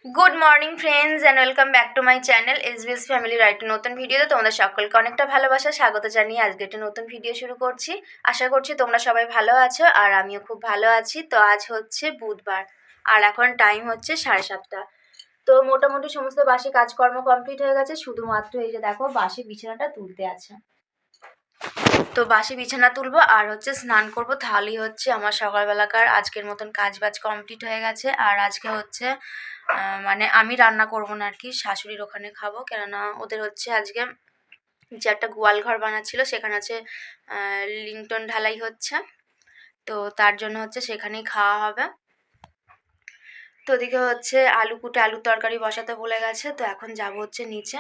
Good morning friends and welcome back to my channel SBS family right নতুন ভিডিওতে তোমাদের সকলকে অনেকটা ভালোবাসা স্বাগত জানিয়ে আজকে একটা নতুন ভিডিও শুরু করছি। আশা করছি তোমরা সবাই ভালো আছো আর আমিও খুব ভালো আছি। তো আজ হচ্ছে বুধবার আর এখন টাইম হচ্ছে 7:30। তো মোটামুটি সমস্ত বাসি কাজকর্ম কমপ্লিট হয়ে গেছে, শুধুমাত্র এই যে দেখো বাসি বিছানাটা তুলতে আছে। তো বাসি বিছানা তুলবো আর হচ্ছে স্নান করব, তাহলেই হচ্ছে আমার সকালবেলাকার আজকের মতন কাজ বাজ কমপ্লিট হয়ে গেছে। আর আজকে হচ্ছে মানে আমি রান্না করব না আর কি, শাশুড়ির ওখানে খাবো, কেননা ওদের হচ্ছে আজকে যে একটা গোয়াল ঘর বানাচ্ছিল সেখানে হচ্ছে লিন্টন ঢালাই হচ্ছে, তো তার জন্য হচ্ছে সেখানেই খাওয়া হবে। তো ওদিকে হচ্ছে আলুর তরকারি বসাতে বলে গেছে, তো এখন যাব হচ্ছে নিচে।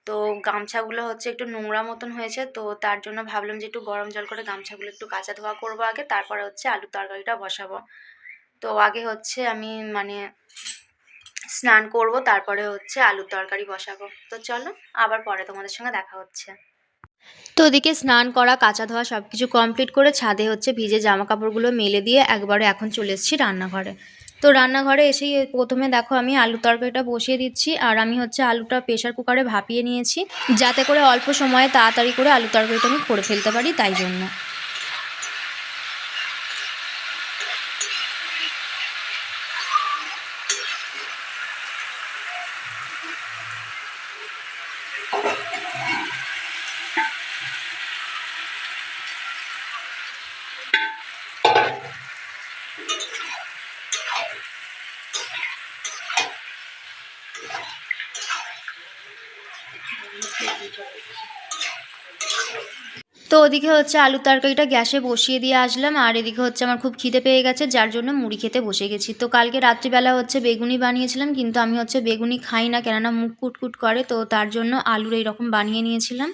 তো গামছাগুলো হচ্ছে একটু নোংরা মতন হয়েছে, তো তার জন্য ভাবলাম যে একটু গরম জল করে গামছাগুলো একটু কাচা ধোয়া করবো আগে, তারপরে হচ্ছে আলুর তরকারিটা বসাবো। তো আগে হচ্ছে আমি মানে স্নান করব, তারপরে হচ্ছে আলুর তরকারি বসাবো। তো চলো আবার পরে তোমাদের সঙ্গে দেখা হচ্ছে। তো ওদিকে স্নান করা কাচা ধোয়া সব কিছু কমপ্লিট করে ছাদে হচ্ছে ভিজে জামা কাপড়গুলো মেলে দিয়ে একবারে এখন চলে এসেছি রান্নাঘরে। তো রান্নাঘরে এসেই প্রথমে দেখো আমি আলু তরকারিটা বসিয়ে দিচ্ছি, আর আমি হচ্ছে আলুটা প্রেশার কুকারে ভাপিয়ে নিয়েছি, যাতে করে অল্প সময়ে তাড়াতাড়ি করে আলু তরকারিটা আমি করে ফেলতে পারি, তাই জন্য। তো ওদিকে হচ্ছে আলুর তরকারিটা গ্যাসে বসিয়ে দিয়ে আসলাম, আর এদিকে হচ্ছে আমার খুব খিদে পেয়ে গেছে, যার জন্য মুড়ি খেতে বসে গেছি। তো কালকে রাত্রিবেলা হচ্ছে বেগুনি বানিয়েছিলাম, কিন্তু আমি হচ্ছে বেগুনি খাই না, কেননা মুখ কুটকুট করে, তো তার জন্য আলুর এইরকম বানিয়ে নিয়েছিলাম।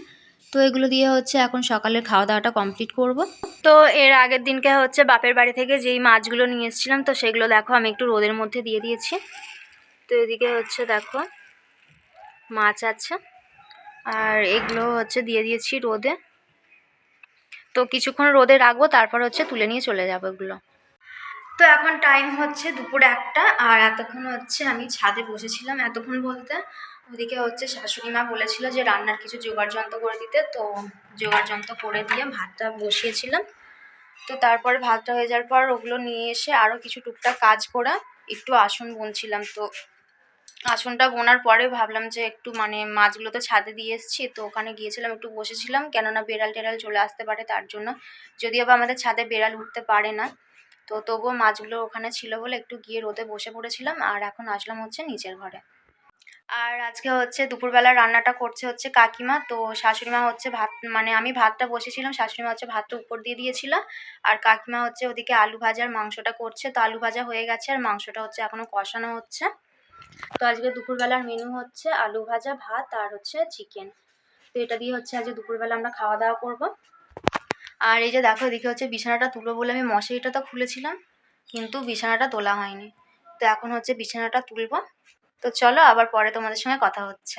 তো এগুলো দিয়ে হচ্ছে এখন সকালের খাওয়া দাওয়াটা কমপ্লিট করব। তো এর আগের দিনকে হচ্ছে বাপের বাড়ি থেকে যেই মাছগুলো নিয়ে এসেছিলাম, তো সেগুলো দেখো আমি একটু রোদের মধ্যে দিয়ে দিয়েছি। তো এদিকে হচ্ছে দেখো মাছ আছে, আর এগুলো হচ্ছে দিয়ে দিয়েছি রোদে। তো কিছুক্ষণ রোদে রাখবো, তারপর হচ্ছে তুলে নিয়ে চলে যাবো এগুলো। তো এখন টাইম হচ্ছে দুপুর 1টা, আর এতক্ষণ হচ্ছে আমি ছাদে বসেছিলাম। এতক্ষণ বলতে ওদিকে হচ্ছে শাশুড়ি মা বলেছিল যে রান্নার কিছু জোগাড় যন্ত্র করে দিতে, তো জোগাড় যন্ত্র করে দিয়ে ভাতটা বসিয়েছিলাম। তো তারপরে ভাতটা হয়ে যাওয়ার পর ওগুলো নিয়ে এসে আরও কিছু টুকটাক কাজ করে একটু আসন বুনছিলাম। তো আসনটা বোনার পরে ভাবলাম যে একটু মানে মাছগুলো তো ছাদে দিয়ে এসেছি, তো ওখানে গিয়েছিলাম একটু বসেছিলাম, কেননা বেড়াল টেড়াল চলে আসতে পারে তার জন্য। যদিও বা আমাদের ছাদে বেড়াল উঠতে পারে না, তো তবুও মাছগুলো ওখানে ছিল বলে একটু গিয়ে রোদে বসে পড়েছিলাম, আর এখন আসলাম হচ্ছে নিচের ঘরে। আর আজকে হচ্ছে দুপুরবেলা রান্নাটা করছে হচ্ছে কাকিমা। তো শাশুড়ি মা হচ্ছে ভাত মানে আমি ভাতটা বসেছিলাম, শাশুড়ি মা হচ্ছে ভাতটা উপর দিয়ে দিয়েছিল, আর কাকিমা হচ্ছে ওদিকে আলু ভাজার মাংসটা করছে। তো আলু ভাজা হয়ে গেছে আর মাংসটা হচ্ছে এখনও কষানো হচ্ছে। তো আজকে দুপুরবেলার মেনু হচ্ছে আলু ভাজা, ভাত আর হচ্ছে চিকেন। তো এটা দিয়ে হচ্ছে আজকে দুপুরবেলা আমরা খাওয়া দাওয়া করবো। আর এই যে দেখো এদিকে হচ্ছে বিছানাটা তুলবো বলে আমি মশারিটা তো খুলেছিলাম, কিন্তু বিছানাটা তোলা হয়নি। তো এখন হচ্ছে বিছানাটা তুলবো। তো চলো আবার পরে তোমাদের সঙ্গে কথা হচ্ছে।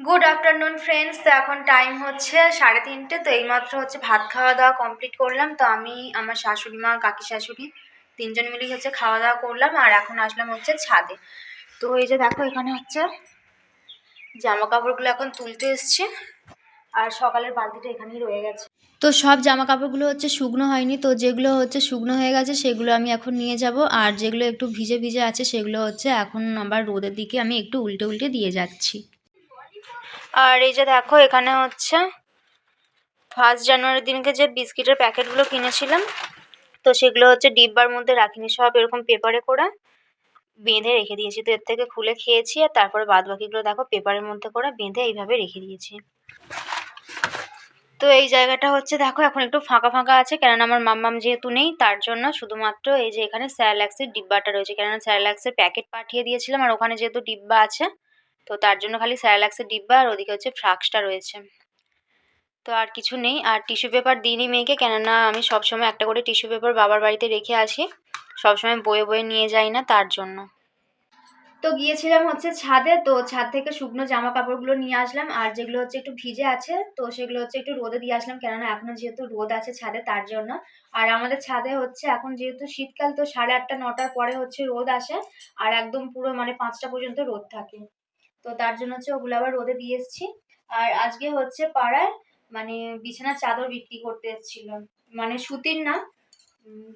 Good afternoon friends. তো এখন টাইম হচ্ছে 3:30। তো এইমাত্র হচ্ছে ভাত খাওয়া দাওয়া কমপ্লিট করলাম। তো আমি, আমার শাশুড়ি মা, কাকি শাশুড়ি তিনজন মিলেই হচ্ছে খাওয়া দাওয়া করলাম, আর এখন আসলাম হচ্ছে ছাদে। তো এই যে দেখো এখানে হচ্ছে জামা কাপড়গুলো এখন তুলতে এসছি, আর সকালের বালতিটা এখানেই রয়ে গেছে। তো সব জামা কাপড়গুলো হচ্ছে শুকনো হয়নি, তো যেগুলো হচ্ছে শুকনো হয়ে গেছে সেগুলো আমি এখন নিয়ে যাব, আর যেগুলো একটু ভিজে ভিজে আছে সেগুলো হচ্ছে এখন আবার রোদের দিকে আমি একটু উল্টে উল্টে দিয়ে যাচ্ছি। আর এই যে দেখো এখানে হচ্ছে 1 জানুয়ারির দিনকে যে বিস্কিটের প্যাকেটগুলো কিনেছিলাম, তো সেগুলো হচ্ছে ডিব্বার মধ্যে রাখিনি, সব এরকম পেপারে করে বেঁধে রেখে দিয়েছি। তো এর থেকে খুলে খেয়েছি, আর তারপরে বাদ বাকিগুলো দেখো পেপারের মধ্যে করে বেঁধে এইভাবে রেখে দিয়েছি। তো এই জায়গাটা হচ্ছে দেখো এখন একটু ফাঁকা ফাঁকা আছে, কেননা আমার মাম্মাম যেহেতু নেই, তার জন্য শুধুমাত্র এই যে এখানে স্যারেল্যাক্সের ডিব্বাটা রয়েছে, কেননা স্যারেল্যাক্সের প্যাকেট পাঠিয়ে দিয়েছিলাম, আর ওখানে যেহেতু ডিব্বা আছে, তো তার জন্য খালি স্যারেল্যাক্সের ডিব্বা আর ওদিকে হচ্ছে ফ্লাক্সটা রয়েছে। তো আর কিছু নেই। আর টিস্যু পেপার দিইনি মেয়েকে, কেননা আমি সবসময় একটা করে টিস্যু পেপার বাবার বাড়িতে রেখে আসি, সবসময় বয়ে বয়ে নিয়ে যাই না, তার জন্য। তো গিয়েছিলাম হচ্ছে ছাদে, তো ছাদ থেকে শুকনো জামা কাপড়গুলো নিয়ে আসলাম, আর যেগুলো হচ্ছে একটু ভিজে আছে তো সেগুলো হচ্ছে একটু রোদে দিয়ে আসলাম, কেননা এখনো যেহেতু রোদ আছে ছাদে তার জন্য। আর আমাদের ছাদে হচ্ছে এখন যেহেতু শীতকাল, তো 8:30 9টার পরে হচ্ছে রোদ আসে, আর একদম পুরো মানে 5টা পর্যন্ত রোদ থাকে। তো তার জন্য হচ্ছে ওগুলো আবার রোদে দিয়ে এসেছি। আর আজকে হচ্ছে পাড়ায় মানে বিছানার চাদর বিক্রি করতে এসেছিল, মানে সুতির না, উম,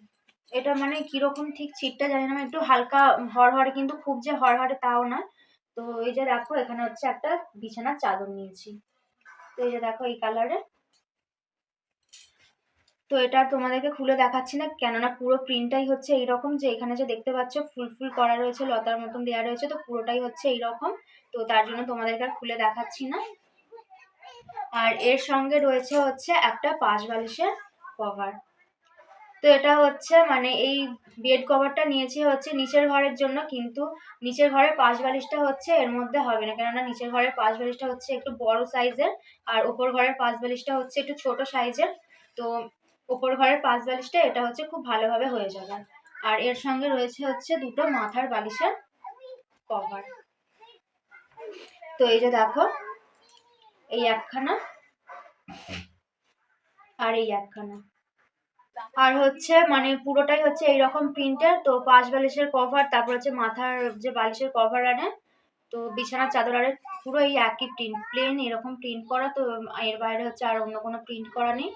এটা মানে কিরকম ঠিক ছিটটা জানি না, একটু হালকা হরহরে, কিন্তু খুব যে হরহরে তাও না। তো এই যে দেখো এখানে হচ্ছে একটা বিছানার চাদর নিয়েছি, তো এই যে দেখো এই কালারের। তো এটা আর তোমাদেরকে খুলে দেখাচ্ছি না, কেননা পুরো প্রিন্টটাই হচ্ছে এইরকম, যে এখানে যে দেখতে পাচ্ছ ফুল ফুল করা রয়েছে, লতার মতন দেওয়া রয়েছে, তো পুরোটাই হচ্ছে এইরকম। তো তার জন্য তোমাদেরকে আর খুলে দেখাচ্ছি না। আর এর সঙ্গে রয়েছে হচ্ছে একটা পাশ বালিশের কভার। তো এটা হচ্ছে মানে এই বেড কভারটা নিয়েছি হচ্ছে নিচের ঘরের জন্য, কিন্তু নিচের ঘরের পাশ বালিশটা হচ্ছে এর মধ্যে হবে না, কেননা নিচের ঘরের পাশ বালিশটা হচ্ছে একটু বড় সাইজের, আর ওপর ঘরের পাশ বালিশটা হচ্ছে একটু ছোট সাইজের। তো ওপর ঘরের পাশ বালিশটা এটা হচ্ছে খুব ভালোভাবে হয়ে যাবে। আর এর সঙ্গে রয়েছে হচ্ছে দুটো মাথার বালিশের কভার। তো এই যে দেখো এই একখানা আর এই একখানা, আর হচ্ছে মানে পুরোটাই হচ্ছে এইরকম প্রিন্টের। তো পাশ বালিশের কভার, তারপর হচ্ছে মাথার যে বালিশের কভার আনে, তো বিছানার চাদর আরে, পুরো এই একই প্রিন্ট, প্লেন এরকম প্রিন্ট করা। তো এর বাইরে হচ্ছে আর অন্য কোনো প্রিন্ট করা নেই।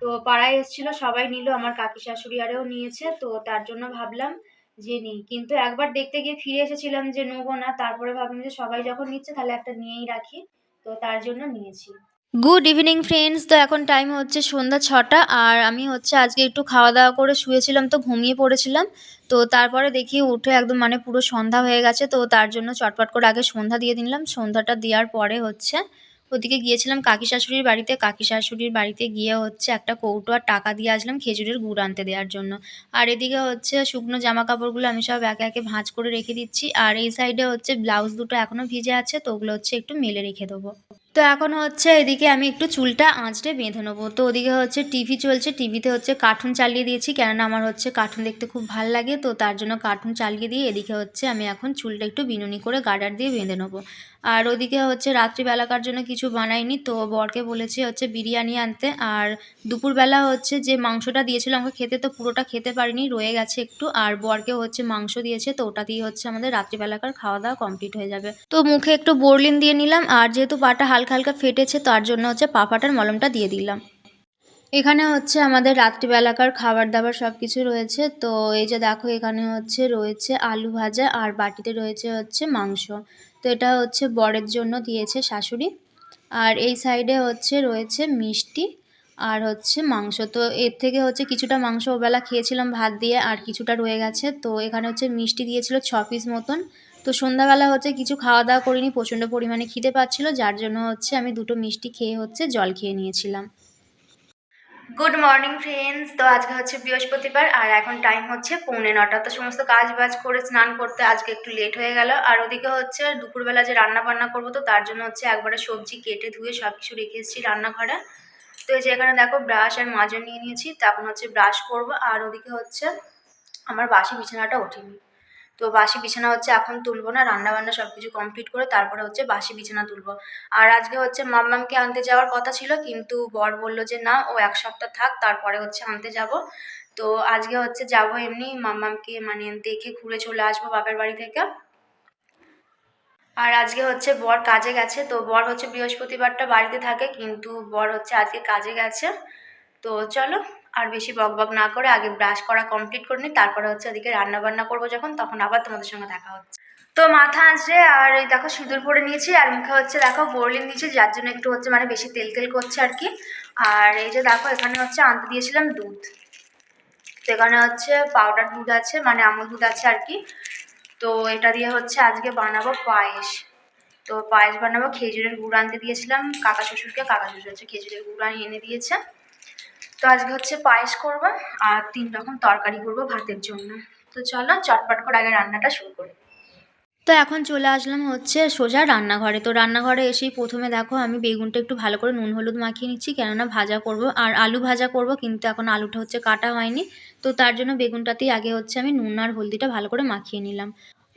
তো পাড়ায় এসেছিল সবাই নিল, আমার কাকি শাশুড়ি আরেও নিয়েছে, তো তার জন্য ভাবলাম যে নিই, কিন্তু একবার দেখতে গিয়ে ফিরে এসেছিলাম যে নেবো না, তারপরে ভাবলাম যে সবাই যখন নিচ্ছে তাহলে একটা নিয়েই রাখি, তো তার জন্য নিয়েছি। গুড ইভিনিং ফ্রেন্ডস, তো এখন টাইম হচ্ছে সন্ধ্যা 6টা, আর আমি হচ্ছে আজকে একটু খাওয়া দাওয়া করে শুয়েছিলাম, তো ঘুমিয়ে পড়েছিলাম। তো তারপরে দেখি উঠে একদম মানে পুরো সন্ধ্যা হয়ে গেছে, তো তার জন্য চটপট করে আগে সন্ধ্যা দিয়ে দিলাম। সন্ধ্যাটা দেওয়ার পরে হচ্ছে ওদিকে গিয়েছিলাম কাকি শাশুড়ির বাড়িতে, কাকি শাশুড়ির বাড়িতে গিয়ে হচ্ছে একটা কৌটো আর টাকা দিয়ে আসলাম খেজুরের গুড় আনতে দেওয়ার জন্য। আর এদিকে হচ্ছে শুকনো জামা কাপড়গুলো আমি সব একে একে ভাঁজ করে রেখে দিচ্ছি, আর এই সাইডে হচ্ছে ব্লাউজ দুটো এখনো ভিজে আছে, তো ওগুলো হচ্ছে একটু মেলে রেখে দেবো। তো এখন হচ্ছে এদিকে আমি একটু চুলটা আঁচড়ে বেঁধে নেবো। তো ওদিকে হচ্ছে টিভি চলছে, টিভিতে হচ্ছে কার্টুন চালিয়ে দিয়েছি, কেননা আমার হচ্ছে কার্টুন দেখতে খুব ভাল লাগে, তো তার জন্য কার্টুন চালিয়ে দিয়ে এদিকে হচ্ছে আমি এখন চুলটা একটু বিনুনি করে গার্ডার দিয়ে বেঁধে নেবো। আর ওদিকে হচ্ছে রাত্রিবেলাকার জন্য কিছু বানাইনি, তো বরকে বলেছি হচ্ছে বিরিয়ানি আনতে। আর দুপুরবেলা হচ্ছে যে মাংসটা দিয়েছিল আমাকে খেতে, তো পুরোটা খেতে পারিনি, রয়ে গেছে একটু, আর বরকে হচ্ছে মাংস দিয়েছে, তো ওটা দিয়ে হচ্ছে আমাদের রাত্রিবেলাকার খাওয়া দাওয়া কমপ্লিট হয়ে যাবে। তো মুখে একটু বোরলিন দিয়ে নিলাম, আর যেহেতু পাটা হালকা হালকা ফেটেছে তার জন্য হচ্ছে পা ফাটার মলমটা দিয়ে দিলাম। এখানে হচ্ছে আমাদের রাত্রিবেলাকার খাবার দাবার সব কিছু রয়েছে। তো এই যে দেখো এখানে হচ্ছে রয়েছে আলু ভাজা, আর বাটিতে রয়েছে হচ্ছে মাংস। তো এটা হচ্ছে বরের জন্য দিয়েছে শাশুড়ি। আর এই সাইডে হচ্ছে রয়েছে মিষ্টি আর হচ্ছে মাংস। তো এর থেকে হচ্ছে কিছুটা মাংস ওবেলা খেয়েছিলাম ভাত দিয়ে, আর কিছুটা রয়ে গেছে। তো এখানে হচ্ছে মিষ্টি দিয়েছিল 6 পিস মতন। তো সন্ধ্যাবেলা হচ্ছে কিছু খাওয়া দাওয়া করিনি, প্রচণ্ড পরিমাণে খিদে পাচ্ছিল, যার জন্য হচ্ছে আমি দুটো মিষ্টি খেয়ে হচ্ছে জল খেয়ে নিয়েছিলাম। গুড মর্নিং ফ্রেন্ডস, তো আজকে হচ্ছে বৃহস্পতিবার, আর এখন টাইম হচ্ছে 8:45। তো সমস্ত কাজ বাজ করে স্নান করতে আজকে একটু লেট হয়ে গেল। আর ওদিকে হচ্ছে দুপুরবেলা যে রান্না বান্না করবো, তো তার জন্য হচ্ছে একবারে সবজি কেটে ধুয়ে সব কিছু রেখে এসেছি রান্নাঘরে। তো এই যে এখানে দেখো ব্রাশ আর মাজন নিয়ে নিয়েছি, তখন হচ্ছে ব্রাশ করবো। আর ওদিকে হচ্ছে আমার বাসি বিছানাটা ওঠেনি, তো বাসি বিছানা হচ্ছে এখন তুলবো না, রান্না বান্না সব কিছু কমপ্লিট করে তারপরে হচ্ছে বাসি বিছানা তুলবো। আর আজকে হচ্ছে মাম্মামকে আনতে যাওয়ার কথা ছিল, কিন্তু বর বললো যে না, ও 1 সপ্তাহ থাক, তারপরে হচ্ছে আনতে যাব। তো আজকে হচ্ছে যাব এমনি মাম্মামকে মানে দেখে ঘুরে চলে আসবো বাপের বাড়ি থেকে। আর আজকে হচ্ছে বর কাজে গেছে, তো বর হচ্ছে বৃহস্পতিবারটা বাড়িতে থাকে, কিন্তু বর হচ্ছে আজকে কাজে গেছে। তো চলো আর বেশি বকবক না করে আগে ব্রাশ করা কমপ্লিট করে নিই, তারপরে হচ্ছে ওদিকে রান্না বান্না করবো যখন, তখন আবার তোমাদের সঙ্গে দেখা হচ্ছে। তো মাথা আঁচড়ে আর এই দেখো সিঁদুর পরে নিয়েছি, আর মুখে হচ্ছে দেখো বোরলিন দিয়েছি, যার জন্য একটু হচ্ছে মানে বেশি তেল তেল করছে আর কি। আর এই যে দেখো এখানে হচ্ছে আনতে দিয়েছিলাম দুধ, তো এখানে হচ্ছে পাউডার দুধ আছে, মানে আমুল দুধ আছে আর কি। তো এটা দিয়ে হচ্ছে আজকে বানাবো পায়েস। তো পায়েস বানাবো, খেজুরের গুড় আনতে দিয়েছিলাম কাকা শ্বশুরকে, কাকা শ্বশুর হচ্ছে খেজুরের গুড় এনে দিয়েছে। তো আজকে হচ্ছে পায়েস করবো, আর 3 রকম তরকারি করবো ভাতের জন্য। তো চলো চটপট করে আগে রান্নাটা শুরু করি। তো এখন চলে আসলাম হচ্ছে সোজা রান্নাঘরে। তো রান্নাঘরে এসেই প্রথমে দেখো আমি বেগুনটা একটু ভালো করে নুন হলুদ মাখিয়ে নিচ্ছি, কেননা ভাজা করব, আর আলু ভাজা করব, কিন্তু এখন আলুটা হচ্ছে কাটা হয়নি। তো তার জন্য বেগুনটাতেই আগে হচ্ছে আমি নুন আর হলদিটা ভালো করে মাখিয়ে নিলাম।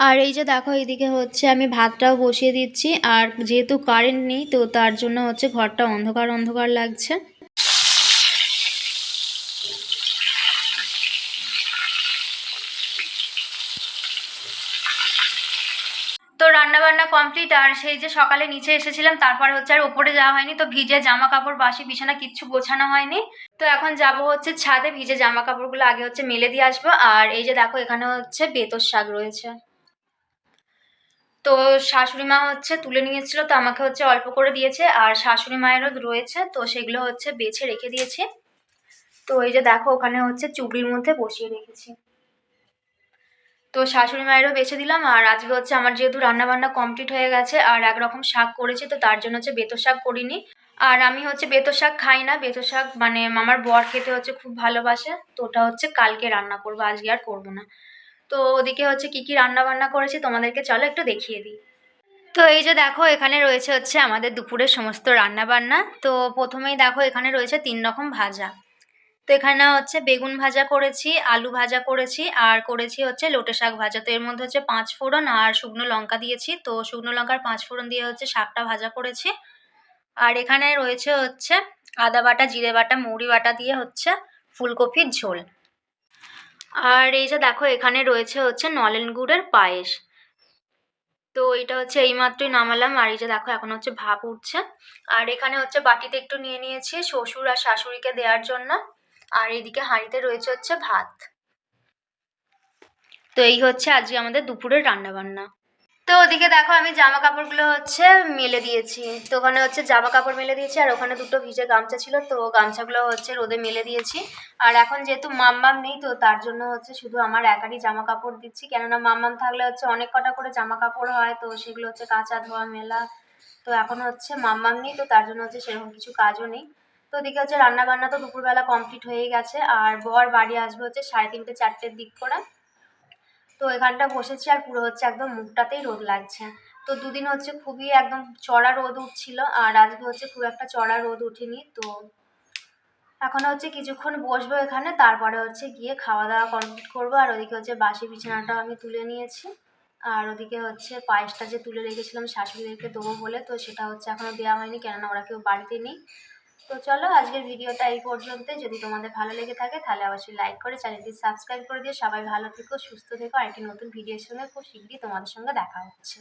আর এই যে দেখো এইদিকে হচ্ছে আমি ভাতটাও বসিয়ে দিচ্ছি, আর যেহেতু কারেন্ট নেই তো তার জন্য হচ্ছে ঘরটা অন্ধকার অন্ধকার লাগছে। তো রান্নাবান্না কমপ্লিট, আর সেই যে সকালে নিচে এসেছিলাম তারপর হচ্ছে আর ওপরে যাওয়া হয়নি, তো ভিজে জামা কাপড় বাসি বিছানা কিচ্ছু গোছানো হয়নি। তো এখন যাব হচ্ছে ছাদে, ভিজে জামা কাপড়গুলো আগে হচ্ছে মেলে দিয়ে আসবো। আর এই যে দেখো এখানে হচ্ছে বেতর শাক রয়েছে, তো শাশুড়ি মা হচ্ছে তুলে নিয়েছিল, তো আমাকে হচ্ছে অল্প করে দিয়েছে, আর শাশুড়ি মায়েরও রয়েছে তো সেগুলো হচ্ছে বেছে রেখে দিয়েছি। তো এই যে দেখো ওখানে হচ্ছে চুবড়ির মধ্যে বসিয়ে রেখেছি, তো শাশুড়ি মায়েরও বেছে দিলাম। আর আজকে হচ্ছে আমার যেহেতু রান্না বান্না কমপ্লিট হয়ে গেছে আর একরকম শাক করেছি, তো তার জন্য হচ্ছে বেতো শাক করিনি। আর আমি হচ্ছে বেতো শাক খাই না, বেতো শাক মানে আমার বর খেতে হচ্ছে খুব ভালোবাসে, তো ওটা হচ্ছে কালকে রান্না করবো, আজকে আর করবো না। তো ওদিকে হচ্ছে কি কি রান্না বান্না করেছি তোমাদেরকে চলো একটু দেখিয়ে দিই। তো এই যে দেখো এখানে রয়েছে হচ্ছে আমাদের দুপুরের সমস্ত রান্না বান্না। তো প্রথমেই দেখো এখানে রয়েছে 3 রকম ভাজা। তো এখানে হচ্ছে বেগুন ভাজা করেছি, আলু ভাজা করেছি, আর করেছি হচ্ছে লোটে শাক ভাজা। তো এর মধ্যে হচ্ছে 5 ফোড়ন আর শুকনো লঙ্কা দিয়েছি, তো শুকনো লঙ্কার 5 ফোড়ন দিয়ে হচ্ছে শাকটা ভাজা করেছি। আর এখানে রয়েছে হচ্ছে আদা বাটা, জিরে বাটা, মৌরি বাটা দিয়ে হচ্ছে ফুলকপির ঝোল। আর এই যে দেখো এখানে রয়েছে হচ্ছে নলেন গুড়ের পায়েস। তো এটা হচ্ছে এইমাত্রই নামালাম, আর এই যে দেখো এখন হচ্ছে ভাপ উঠছে। আর এখানে হচ্ছে বাটিতে একটু নিয়ে নিয়েছি শ্বশুর আর শাশুড়িকে দেওয়ার জন্য। আর এইদিকে হাঁড়িতে রয়েছে হচ্ছে ভাত। তো এই হচ্ছে আজকে আমাদের দুপুরের রান্না বান্না। তো ওদিকে দেখো আমি জামা কাপড়গুলো হচ্ছে মেলে দিয়েছি। তো ওখানে হচ্ছে জামা কাপড় মেলে দিয়েছি, আর ওখানে দুটো ভিজে গামছা ছিল, তো গামছাগুলো হচ্ছে রোদে মেলে দিয়েছি। আর এখন যেহেতু মাম্মাম নেই তো তার জন্য হচ্ছে শুধু আমার একারই জামা কাপড় দিচ্ছি, কেননা মাম্মাম থাকলে হচ্ছে অনেক কটা করে জামা কাপড় হয়, তো সেগুলো হচ্ছে কাচা ধোয়া মেলা। তো এখন হচ্ছে মাম্মাম নেই তো তার জন্য হচ্ছে সেরকম কিছু কাজও নেই। তো ওদিকে হচ্ছে রান্না বান্না তো দুপুরবেলা কমপ্লিট হয়ে গেছে, আর বর বাড়ি আসবে হচ্ছে 3:30 4টের দিক করে। তো এখানটা বসেছি আর পুরো হচ্ছে একদম মুখটাতেই রোদ লাগছে। তো দুদিন হচ্ছে খুবই একদম চড়া রোদ উঠছিল, আর আজকে হচ্ছে খুব একটা চড়া রোদ উঠেনি। তো এখন হচ্ছে কিছুক্ষণ বসবো এখানে, তারপরে হচ্ছে গিয়ে খাওয়া দাওয়া কমপ্লিট করবো। আর ওদিকে হচ্ছে বাসি বিছানাটাও আমি তুলে নিয়েছি। আর ওদিকে হচ্ছে পায়েসটা যে তুলে রেখেছিলাম শাশুড়িদেরকে দেবো বলে, তো সেটা হচ্ছে এখনো দেওয়া হয়নি, কেননা ওরা কেউ বাড়িতে নেই। তো চলো আজকের ভিডিওটা এই পর্যন্তই। যদি তোমাদের ভালো লেগে থাকে তাহলে অবশ্যই লাইক করে চ্যানেলটি সাবস্ক্রাইব করে দিও। সবাই ভালো থেকো, সুস্থ থেকো, আর একটি নতুন ভিডিওর সঙ্গে খুব শীঘ্রই তোমাদের সঙ্গে দেখা হচ্ছে।